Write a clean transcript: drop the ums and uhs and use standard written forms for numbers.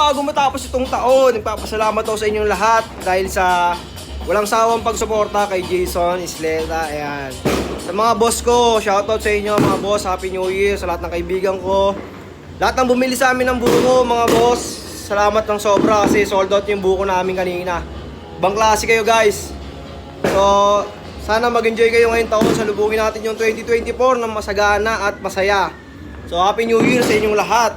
bago matapos itong taon, nagpapasalamat ako sa inyong lahat dahil sa walang sawang pagsuporta kay Jason Isleta. Ayan. Sa mga boss ko, shoutout sa inyo mga boss. Happy New Year sa lahat ng kaibigan ko. Lahat ng bumili sa amin ng buko, mga boss. Salamat ng sobra kasi sold out yung buko namin kanina. Ibang klase kayo guys. So, sana mag-enjoy kayo ngayong taon. Salubungin natin yung 2024 ng masagana at masaya. So, Happy New Year sa inyong lahat.